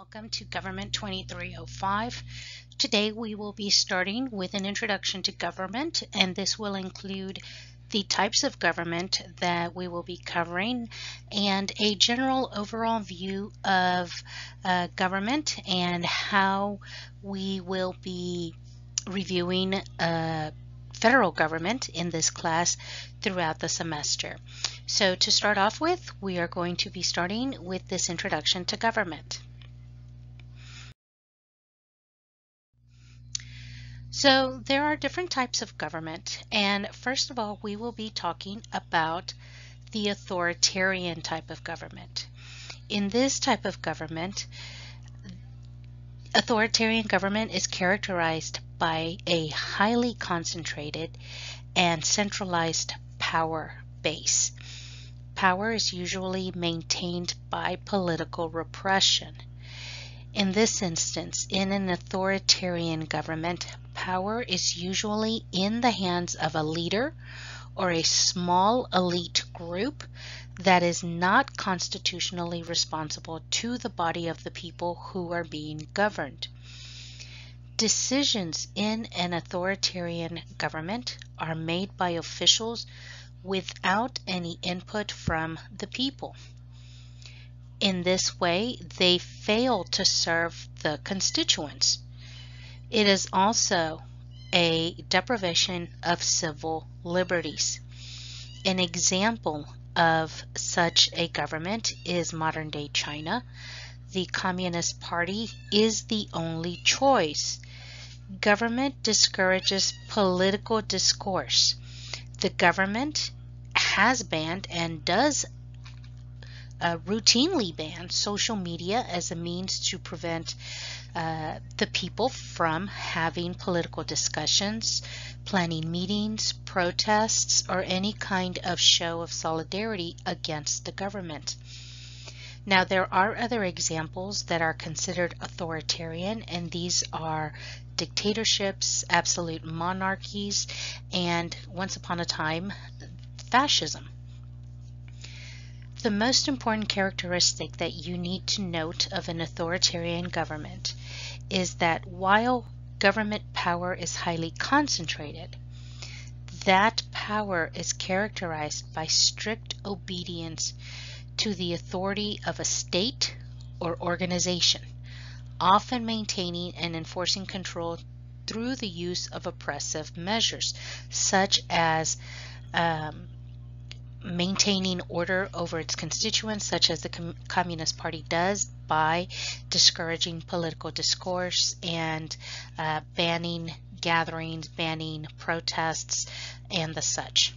Welcome to Government 2305. Today we will be starting with an introduction to government, and this will include the types of government that we will be covering and a general overall view of government and how we will be reviewing federal government in this class throughout the semester. So to start off with, we are going to be starting with this introduction to government. So there are different types of government, and first of all we will be talking about the authoritarian type of government. In this type of government, authoritarian government is characterized by a highly concentrated and centralized power base. Power is usually maintained by political repression. In this instance, in an authoritarian government, power is usually in the hands of a leader or a small elite group that is not constitutionally responsible to the body of the people who are being governed. Decisions in an authoritarian government are made by officials without any input from the people. In this way, they fail to serve the constituents. It is also a deprivation of civil liberties. An example of such a government is modern-day China. The Communist Party is the only choice. Government discourages political discourse. The government has banned and does routinely ban social media as a means to prevent the people from having political discussions, planning meetings, protests, or any kind of show of solidarity against the government. Now, there are other examples that are considered authoritarian, and these are dictatorships, absolute monarchies, and once upon a time, fascism. The most important characteristic that you need to note of an authoritarian government is that while government power is highly concentrated, that power is characterized by strict obedience to the authority of a state or organization, often maintaining and enforcing control through the use of oppressive measures, such as maintaining order over its constituents, such as the Communist Party does by discouraging political discourse and banning gatherings, banning protests, and the such.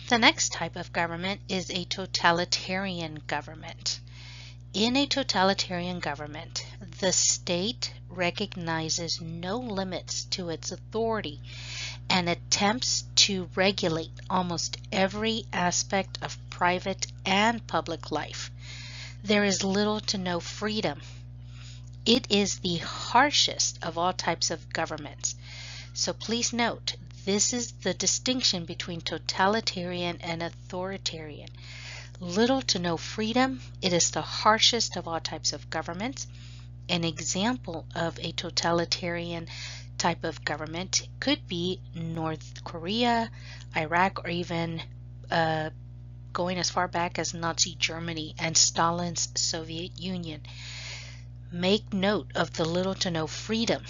The next type of government is a totalitarian government. In a totalitarian government, the state recognizes no limits to its authority and attempts to regulate almost every aspect of private and public life. There is little to no freedom. It is the harshest of all types of governments. So please note, this is the distinction between totalitarian and authoritarian. Little to no freedom. It is the harshest of all types of governments. An example of a totalitarian type of government could be North Korea, Iraq, or even going as far back as Nazi Germany and Stalin's Soviet Union. Make note of the little to no freedom.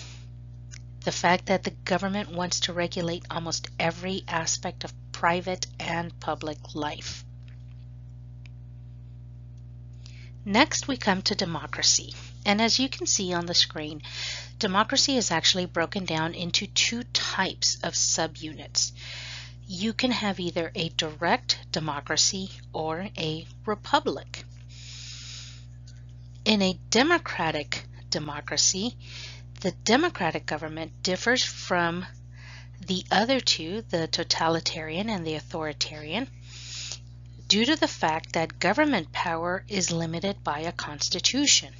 The fact that the government wants to regulate almost every aspect of private and public life. Next, we come to democracy. And as you can see on the screen, democracy is actually broken down into two types of subunits. You can have either a direct democracy or a republic. In a democratic democracy, the democratic government differs from the other two, the totalitarian and the authoritarian, due to the fact that government power is limited by a constitution.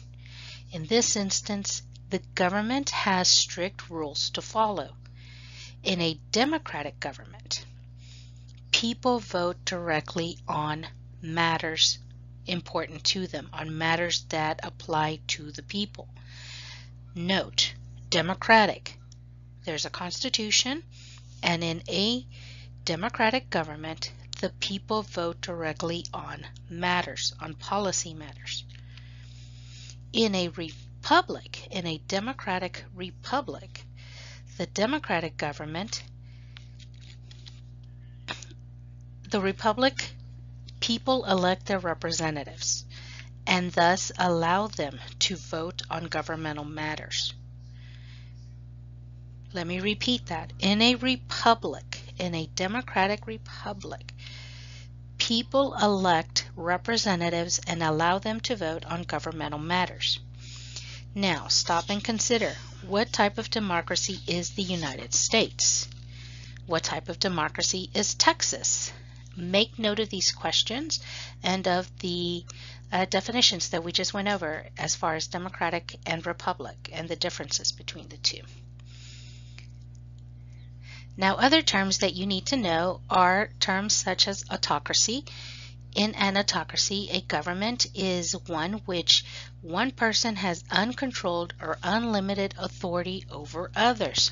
In this instance, the government has strict rules to follow. In a democratic government, people vote directly on matters important to them, on matters that apply to the people. Note, democratic. There's a constitution, and in a democratic government, the people vote directly on matters, on policy matters. In a republic, in a democratic republic, the democratic government, the republic, people elect their representatives and thus allow them to vote on governmental matters. Let me repeat that. In a republic, in a democratic republic, people elect representatives and allow them to vote on governmental matters. Now, stop and consider, what type of democracy is the United States? What type of democracy is Texas? Make note of these questions and of the definitions that we just went over as far as democratic and republic and the differences between the two. Now, other terms that you need to know are terms such as autocracy. In an autocracy, a government is one which one person has uncontrolled or unlimited authority over others.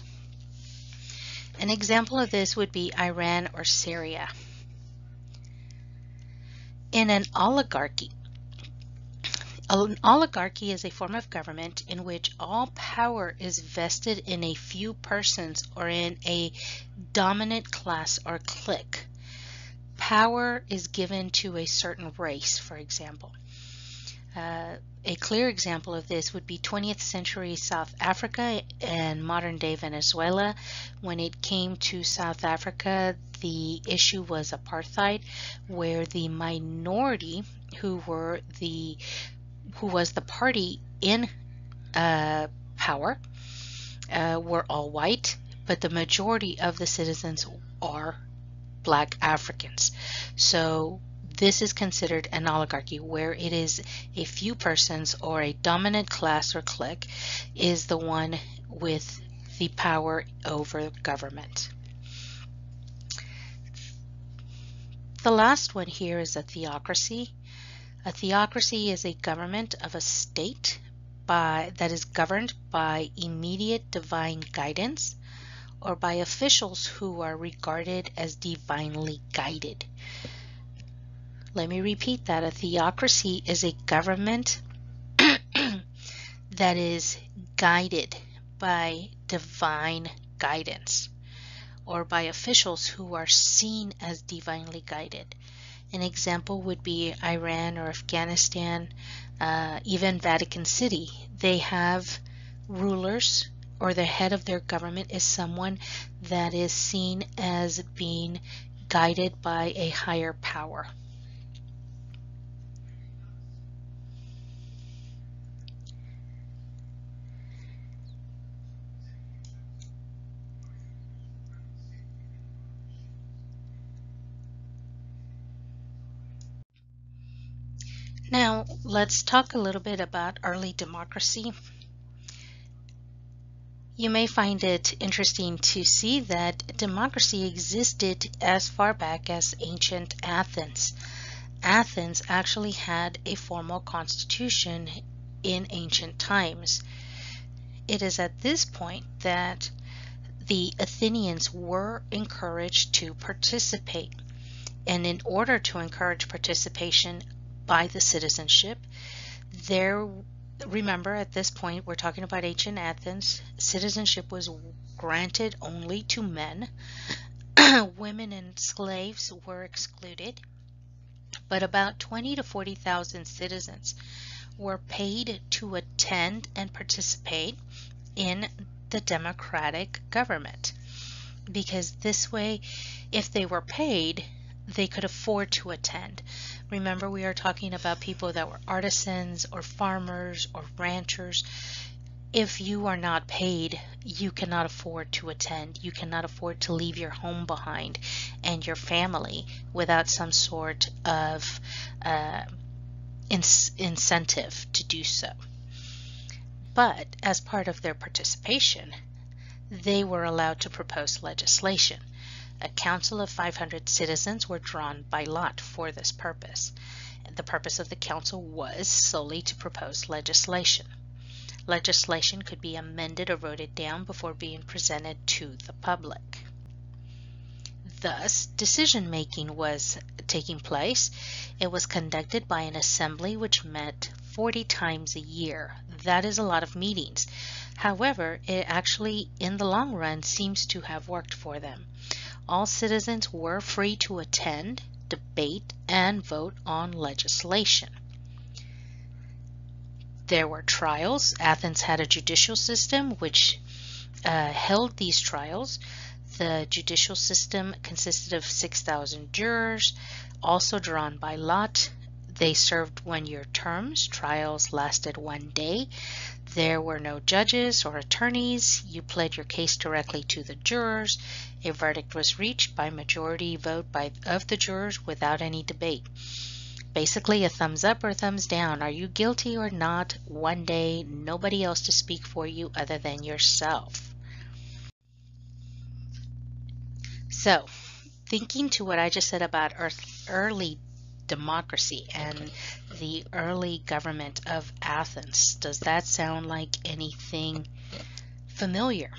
An example of this would be Iran or Syria. In an oligarchy is a form of government in which all power is vested in a few persons or in a dominant class or clique. Power is given to a certain race, for example. A clear example of this would be 20th century South Africa and modern day Venezuela. When it came to South Africa, the issue was apartheid, where the minority who was the party in power were all white, but the majority of the citizens are Black Africans. So this is considered an oligarchy, where it is a few persons or a dominant class or clique is the one with the power over government. The last one here is a theocracy. A theocracy is a government of a state that is governed by immediate divine guidance or by officials who are regarded as divinely guided. Let me repeat that. A theocracy is a government that is guided by divine guidance or by officials who are seen as divinely guided. An example would be Iran or Afghanistan, even Vatican City. They have rulers, or the head of their government is someone that is seen as being guided by a higher power. Now, let's talk a little bit about early democracy. You may find it interesting to see that democracy existed as far back as ancient Athens. Athens actually had a formal constitution in ancient times. It is at this point that the Athenians were encouraged to participate. And in order to encourage participation by the citizenship, remember at this point we're talking about ancient Athens, citizenship was granted only to men. Women and slaves were excluded, but about 20 to 40,000 citizens were paid to attend and participate in the democratic government, because this way, if they were paid, they could afford to attend. Remember, we are talking about people that were artisans or farmers or ranchers. If you are not paid, you cannot afford to attend. You cannot afford to leave your home behind and your family without some sort of incentive to do so. But as part of their participation, they were allowed to propose legislation. A council of 500 citizens were drawn by lot for this purpose. the purpose of the council was solely to propose legislation. Legislation could be amended or voted down before being presented to the public. Thus, decision-making was taking place. It was conducted by an assembly which met 40 times a year. That is a lot of meetings. However, it actually, in the long run, seems to have worked for them. All citizens were free to attend, debate, and vote on legislation. There were trials. Athens had a judicial system which held these trials. The judicial system consisted of 6,000 jurors, also drawn by lot. They served one-year terms. Trials lasted 1 day. There were no judges or attorneys. You pled your case directly to the jurors. A verdict was reached by majority vote of the jurors without any debate. Basically a thumbs up or thumbs down. Are you guilty or not? 1 day, nobody else to speak for you other than yourself. So, thinking to what I just said about early democracy and the early government of Athens, does that sound like anything familiar?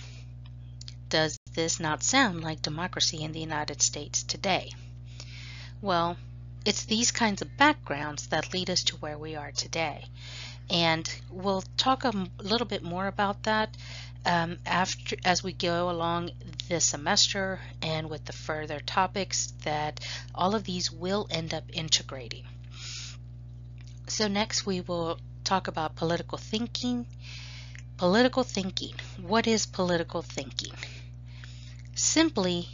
Does this not sound like democracy in the United States today? Well, it's these kinds of backgrounds that lead us to where we are today. And we'll talk a little bit more about that as we go along this semester and with the further topics that all of these will end up integrating. So next we will talk about political thinking. Political thinking. What is political thinking? Simply,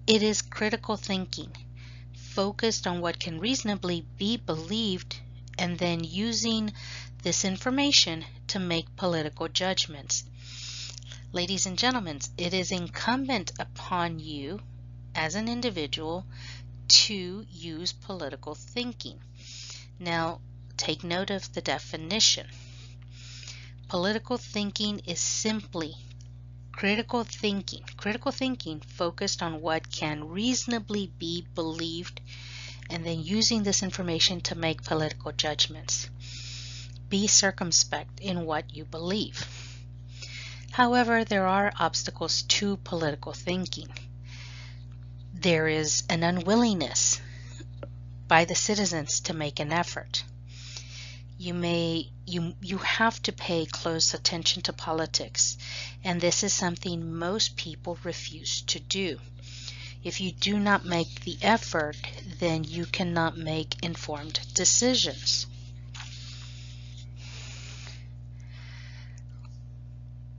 it is critical thinking, focused on what can reasonably be believed and then using this information to make political judgments. Ladies and gentlemen, it is incumbent upon you as an individual to use political thinking. Now, take note of the definition. Political thinking is simply critical thinking focused on what can reasonably be believed and then using this information to make political judgments. Be circumspect in what you believe. However, there are obstacles to political thinking. There is an unwillingness by the citizens to make an effort. You have to pay close attention to politics, and this is something most people refuse to do. If you do not make the effort, then you cannot make informed decisions.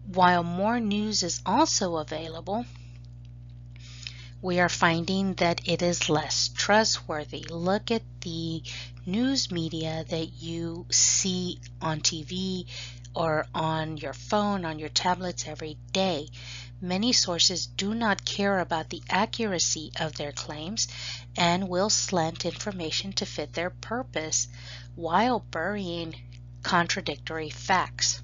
While more news is also available, we are finding that it is less trustworthy. Look at the news media that you see on TV or on your phone, on your tablets every day. Many sources do not care about the accuracy of their claims and will slant information to fit their purpose while burying contradictory facts.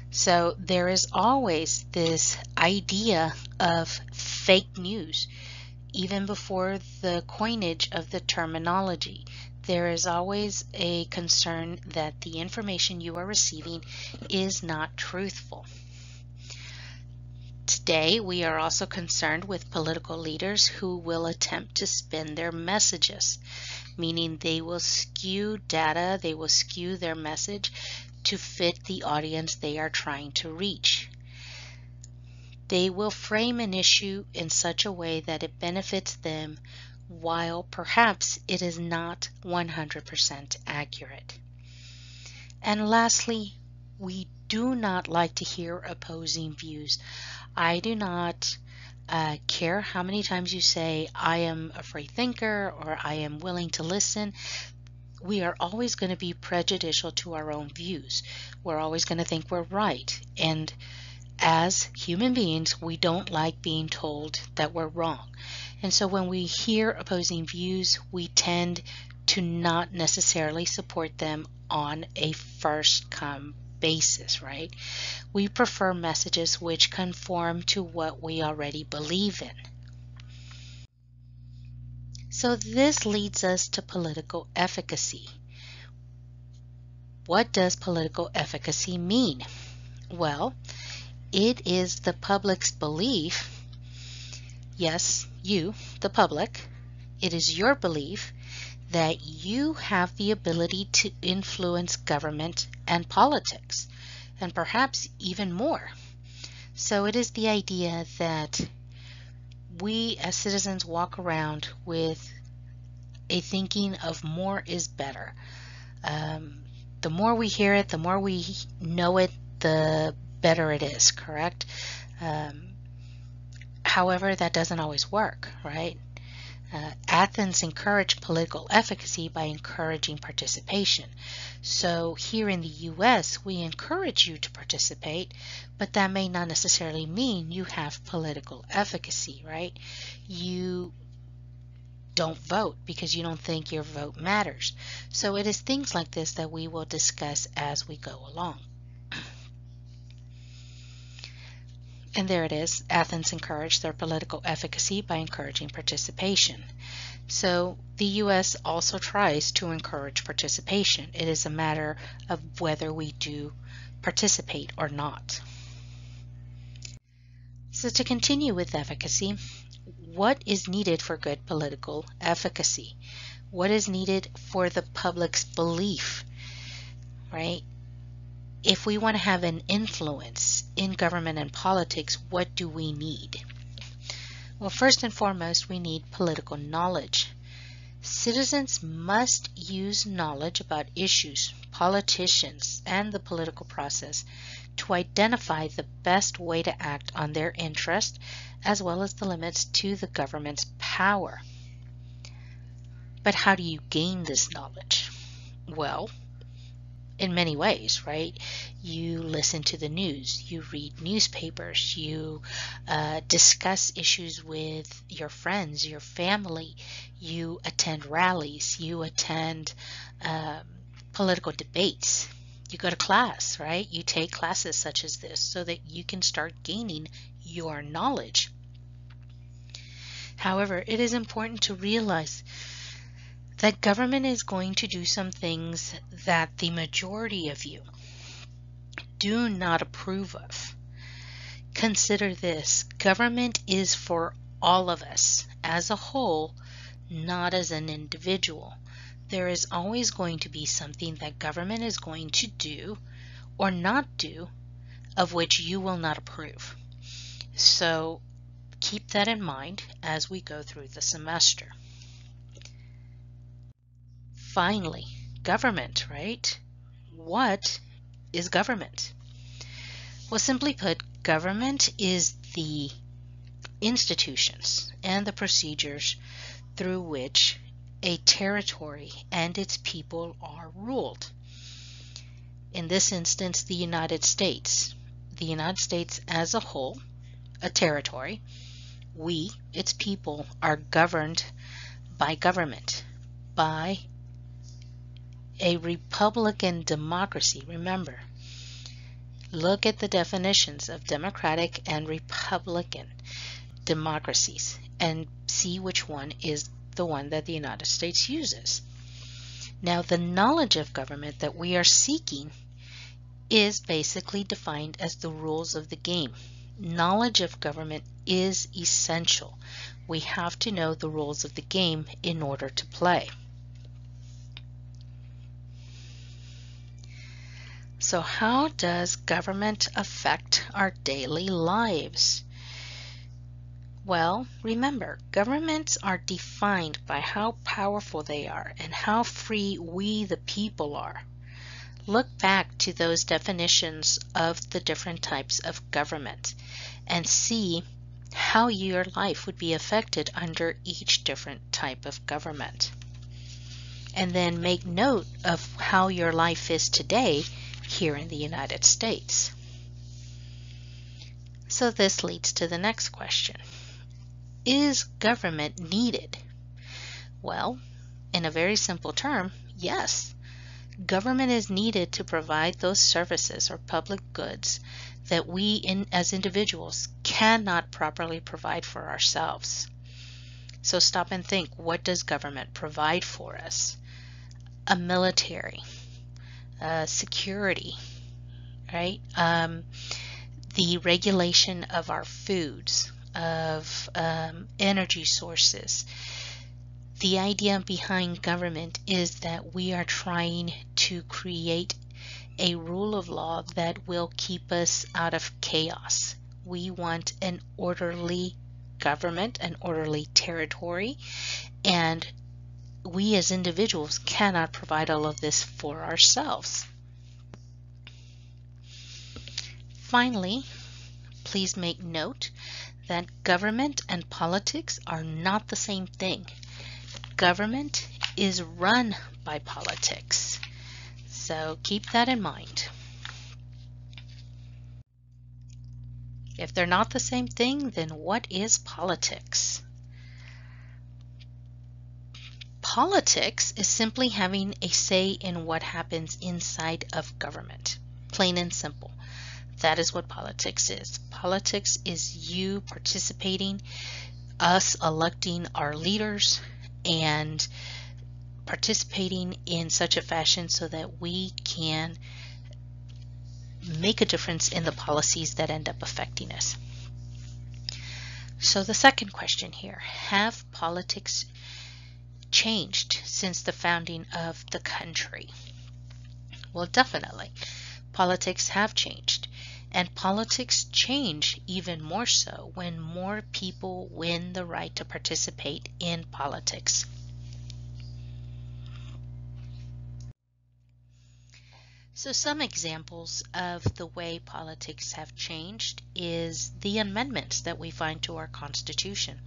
So there is always this idea of fake news, even before the coinage of the terminology. There is always a concern that the information you are receiving is not truthful. Today, we are also concerned with political leaders who will attempt to spin their messages, meaning they will skew data, they will skew their message to fit the audience they are trying to reach. They will frame an issue in such a way that it benefits them while perhaps it is not 100% accurate. And lastly, we do not like to hear opposing views. I do not care how many times you say, I am a free thinker or I am willing to listen. We are always going to be prejudicial to our own views. We're always going to think we're right. And as human beings, we don't like being told that we're wrong. And so when we hear opposing views, we tend to not necessarily support them on a first-come basis, right? We prefer messages which conform to what we already believe in. So this leads us to political efficacy. What does political efficacy mean? Well, it is the public's belief, yes, you, the public, it is your belief that you have the ability to influence government and politics, and perhaps even more. So it is the idea that we as citizens walk around with a thinking of more is better. The more we hear it, the more we know it, the better it is, correct? However, that doesn't always work, right? Athens encouraged political efficacy by encouraging participation. So here in the US, we encourage you to participate, but that may not necessarily mean you have political efficacy, right? You don't vote because you don't think your vote matters. So it is things like this that we will discuss as we go along. And there it is. Athens encouraged their political efficacy by encouraging participation. So the U.S. also tries to encourage participation. It is a matter of whether we do participate or not. So to continue with efficacy, what is needed for good political efficacy? What is needed for the public's belief, right? If we want to have an influence in government and politics, what do we need? Well, first and foremost, we need political knowledge. Citizens must use knowledge about issues, politicians, and the political process to identify the best way to act on their interest, as well as the limits to the government's power. But how do you gain this knowledge? Well, in many ways, right? You listen to the news, you read newspapers, you discuss issues with your friends, your family, you attend rallies, you attend political debates, you go to class, right? You take classes such as this so that you can start gaining your knowledge. However, it is important to realize that government is going to do some things that the majority of you do not approve of. Consider this: government is for all of us as a whole, not as an individual. There is always going to be something that government is going to do or not do of which you will not approve. So keep that in mind as we go through the semester. Finally, government, right? What is government? Well, simply put, government is the institutions and the procedures through which a territory and its people are ruled. In this instance, the United States. The United States as a whole, a territory, we, its people, are governed by government, by a Republican democracy. Remember, look at the definitions of democratic and Republican democracies and see which one is the one that the United States uses. Now, the knowledge of government that we are seeking is basically defined as the rules of the game. Knowledge of government is essential. We have to know the rules of the game in order to play. So how does government affect our daily lives? Well, remember, governments are defined by how powerful they are and how free we, the people, are. Look back to those definitions of the different types of government and see how your life would be affected under each different type of government. And then make note of how your life is today here in the United States. So this leads to the next question. Is government needed? Well, in a very simple term, yes. Government is needed to provide those services or public goods that we as individuals cannot properly provide for ourselves. So stop and think, what does government provide for us? A military, security, right? The regulation of our foods, of energy sources. The idea behind government is that we are trying to create a rule of law that will keep us out of chaos. We want an orderly government, an orderly territory, and we as individuals cannot provide all of this for ourselves. Finally, please make note that government and politics are not the same thing. Government is run by politics. So keep that in mind. If they're not the same thing, then what is politics? Politics is simply having a say in what happens inside of government. Plain and simple. That is what politics is. Politics is you participating, us electing our leaders, and participating in such a fashion so that we can make a difference in the policies that end up affecting us. So the second question here, have politics changed since the founding of the country? Well, definitely. Politics have changed. And politics change even more so when more people win the right to participate in politics. So some examples of the way politics have changed is the amendments that we find to our Constitution.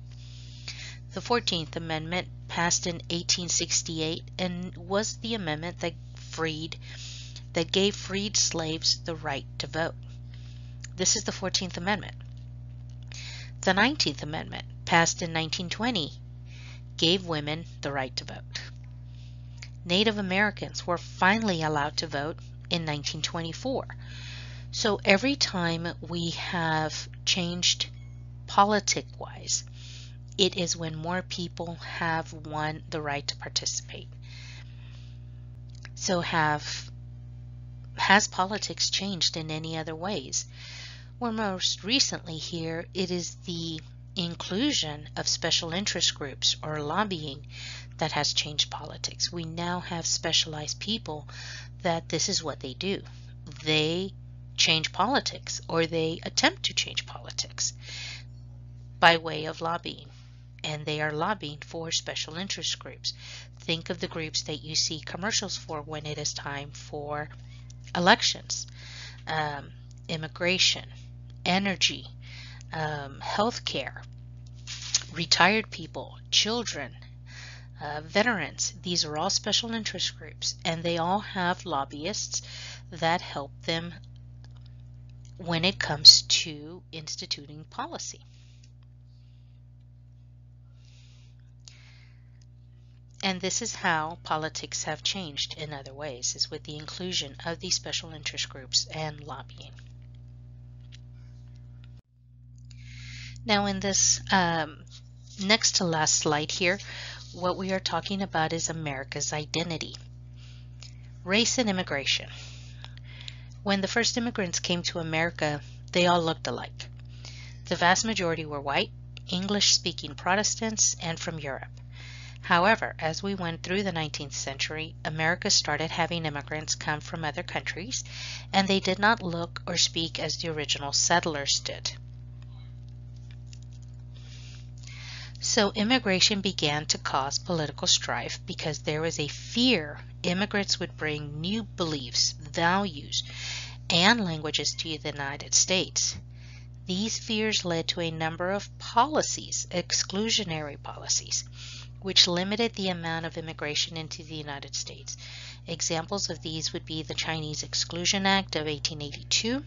The 14th Amendment passed in 1868 and was the amendment that gave freed slaves the right to vote. This is the 14th Amendment. The 19th Amendment, passed in 1920, gave women the right to vote. Native Americans were finally allowed to vote in 1924. So every time we have changed politic-wise, it is when more people have won the right to participate. So has politics changed in any other ways? Well, most recently here, it is the inclusion of special interest groups or lobbying that has changed politics. We now have specialized people that this is what they do. They change politics, or they attempt to change politics by way of lobbying. And they are lobbying for special interest groups. Think of the groups that you see commercials for when it is time for elections, immigration, energy, healthcare, retired people, children, veterans. These are all special interest groups, and they all have lobbyists that help them when it comes to instituting policy. And this is how politics have changed in other ways, is with the inclusion of these special interest groups and lobbying. Now in this next to last slide here, what we are talking about is America's identity. Race and immigration. When the first immigrants came to America, they all looked alike. The vast majority were white, English-speaking Protestants, and from Europe. However, as we went through the 19th century, America started having immigrants come from other countries, and they did not look or speak as the original settlers did. So immigration began to cause political strife because there was a fear immigrants would bring new beliefs, values, and languages to the United States. These fears led to a number of policies, exclusionary policies, which limited the amount of immigration into the United States. Examples of these would be the Chinese Exclusion Act of 1882,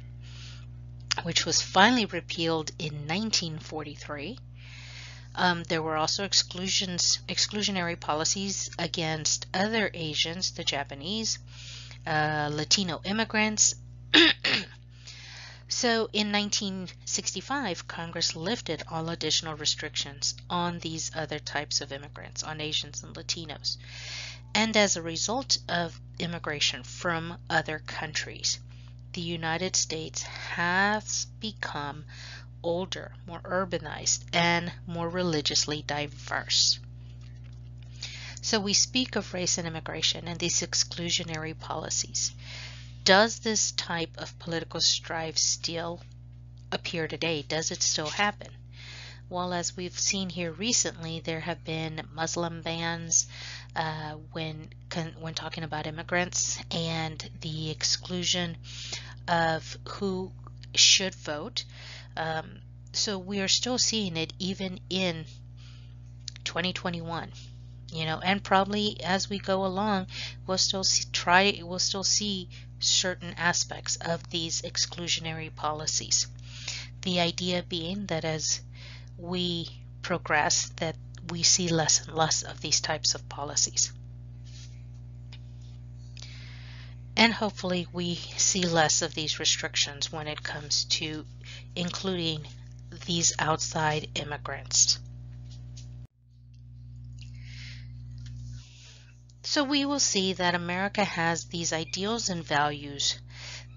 which was finally repealed in 1943. There were also exclusionary policies against other Asians, the Japanese, Latino immigrants. So in 1965, Congress lifted all additional restrictions on these other types of immigrants, on Asians and Latinos. And as a result of immigration from other countries, the United States has become older, more urbanized, and more religiously diverse. So we speak of race and immigration and these exclusionary policies. Does this type of political strife still appear today? Does it still happen? Well, as we've seen here recently, there have been Muslim bans when talking about immigrants, and the exclusion of who should vote. So we are still seeing it even in 2021. And probably as we go along, we'll still see certain aspects of these exclusionary policies. The idea being that as we progress, that we see less and less of these types of policies. And hopefully we see less of these restrictions when it comes to including these outside immigrants. So we will see that America has these ideals and values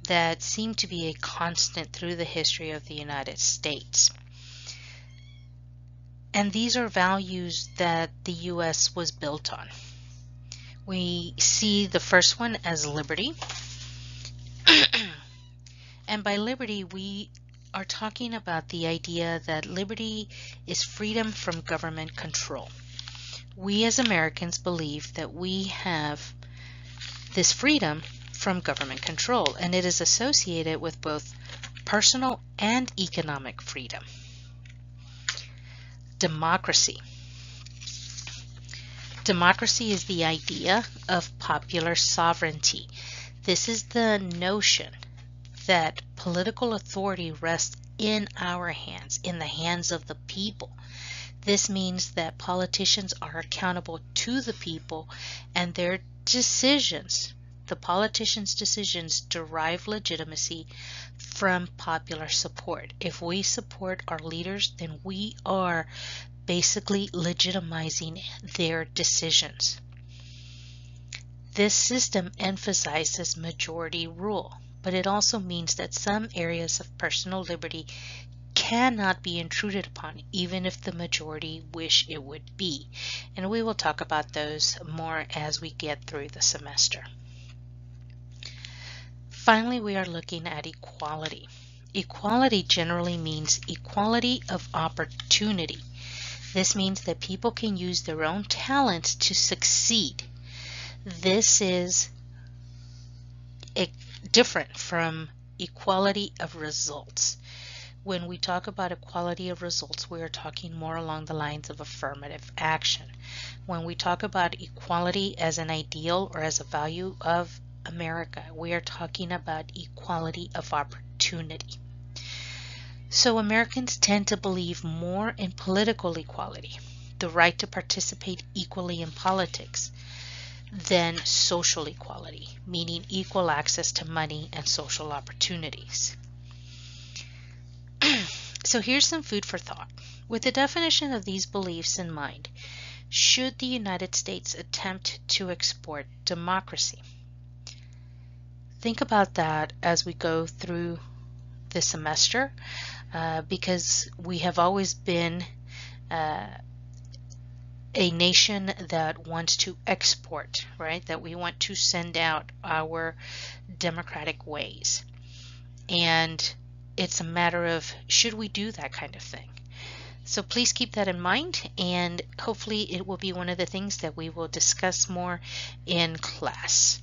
that seem to be a constant through the history of the United States. And these are values that the U.S. was built on. We see the first one as liberty. And by liberty, we are talking about the idea that liberty is freedom from government control. We as Americans believe that we have this freedom from government control, and it is associated with both personal and economic freedom. Democracy. Democracy is the idea of popular sovereignty. This is the notion that political authority rests in our hands, in the hands of the people. This means that politicians are accountable to the people, and their decisions, the politicians' decisions, derive legitimacy from popular support. If we support our leaders, then we are basically legitimizing their decisions. This system emphasizes majority rule, but it also means that some areas of personal liberty cannot be intruded upon, even if the majority wish it would be. And we will talk about those more as we get through the semester. Finally, we are looking at equality. Equality generally means equality of opportunity. This means that people can use their own talents to succeed. This is different from equality of results. When we talk about equality of results, we are talking more along the lines of affirmative action. When we talk about equality as an ideal or as a value of America, we are talking about equality of opportunity. So Americans tend to believe more in political equality, the right to participate equally in politics, than social equality, meaning equal access to money and social opportunities. So here's some food for thought. With the definition of these beliefs in mind, should the United States attempt to export democracy? Think about that as we go through the semester, because we have always been a nation that wants to export, right? That we want to send out our democratic ways. And it's a matter of, should we do that kind of thing? So please keep that in mind, and hopefully it will be one of the things that we will discuss more in class.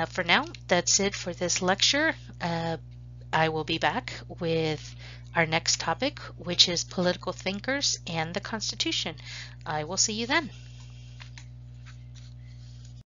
For now, that's it for this lecture. I will be back with our next topic, which is political thinkers and the Constitution. I will see you then.